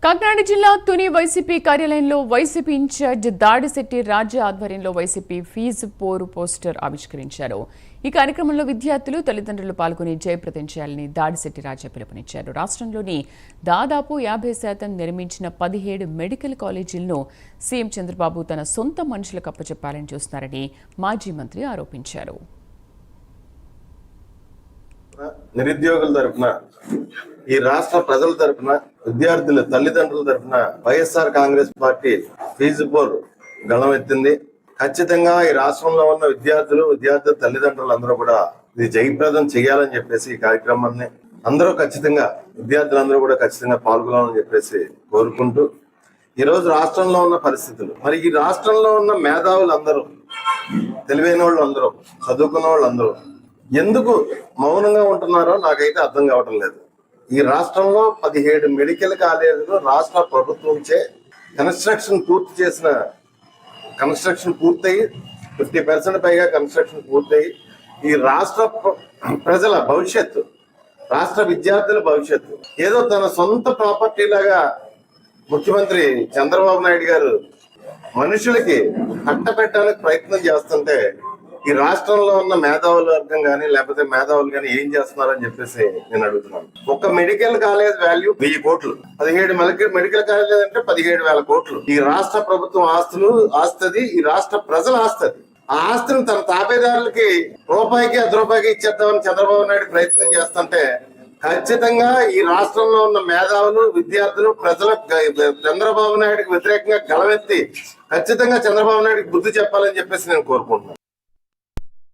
కాకినాడ జిల్లా తుని వైసీపీ కార్యాలయంలో YCP incharge Dadisetti రాజ్య ఆధ్వర్యంలో వైసీపీ ఫీజు పోరు పోస్టర్ ఆవిష్కరించారు. ఈ కార్యక్రమంలో విద్యార్థులు, తల్లిదండ్రులు పాల్గొని జయప్రదం చేయాలని దాడిశెట్టి రాజ్య పిలుపునిచ్చారు. రాష్ట్రంలోని దాదాపు 50% నిర్మించిన 17 మెడికల్ కాలేజీలను సీఎం చంద్రబాబు తన సొంత మనుషులకు అప్పచెప్పాలని చూస్తున్నారని మాజీ మంత్రి ఆరోపించారు. నిరుద్యోగుల తరఫున, ఈ రాష్ట్ర ప్రజల తరఫున, విద్యార్థుల తల్లిదండ్రుల తరఫున వైఎస్ఆర్ కాంగ్రెస్ పార్టీ ఫీజు పోరు గళమెత్తింది. ఖచ్చితంగా ఈ రాష్ట్రంలో ఉన్న విద్యార్థుల తల్లిదండ్రులు అందరూ కూడా ఇది జయప్రదం చేయాలని చెప్పేసి ఈ కార్యక్రమాన్ని అందరూ ఖచ్చితంగా విద్యార్థులందరూ కూడా ఖచ్చితంగా పాల్గొనాలని చెప్పేసి కోరుకుంటూ, ఈ రోజు రాష్ట్రంలో ఉన్న పరిస్థితులు, మరి ఈ రాష్ట్రంలో ఉన్న మేధావులు అందరూ, తెలివైన వాళ్ళు అందరూ, చదువుకున్న వాళ్ళు అందరూ ఎందుకు మౌనంగా ఉంటున్నారో నాకైతే అర్థం కావటం లేదు. ఈ రాష్ట్రంలో 17 మెడికల్ కాలేజీలు రాష్ట్ర ప్రభుత్వంచే కన్స్ట్రక్షన్ పూర్తయి 50% పైగా కన్స్ట్రక్షన్ పూర్తయి ఈ రాష్ట్ర ప్రజల భవిష్యత్తు, రాష్ట్ర విద్యార్థుల భవిష్యత్తు ఏదో తన సొంత ప్రాపర్టీ లాగా ముఖ్యమంత్రి చంద్రబాబు నాయుడు గారు మనుషులకి కట్టబెట్టడానికి ప్రయత్నం చేస్తుంటే ఈ రాష్ట్రంలో ఉన్న మేధావుల వర్గం కానీ లేకపోతే మేధావులు కానీ ఏం చేస్తున్నారని చెప్పేసి నేను అడుగుతున్నాను. ఒక మెడికల్ కాలేజ్ వాల్యూ 1000 కోట్లు, 17 మెడికల్ కాలేజ్ అంటే 17,000 కోట్లు. ఈ రాష్ట్ర ప్రభుత్వం ఆస్తది, ఈ రాష్ట్ర ప్రజల ఆస్తది. ఆ ఆస్తిని తన తాబేదారులకి రూపాయికి 10 రూపాయికి ఇచ్చేద్దామని చంద్రబాబు నాయుడు ప్రయత్నం చేస్తుంటే ఖచ్చితంగా ఈ రాష్ట్రంలో ఉన్న మేధావులు, విద్యార్థులు, ప్రజలు చంద్రబాబు నాయుడుకి వ్యతిరేకంగా గళమెత్తి ఖచ్చితంగా చంద్రబాబు నాయుడుకి బుద్ధి చెప్పాలని చెప్పేసి నేను కోరుకుంటున్నాను.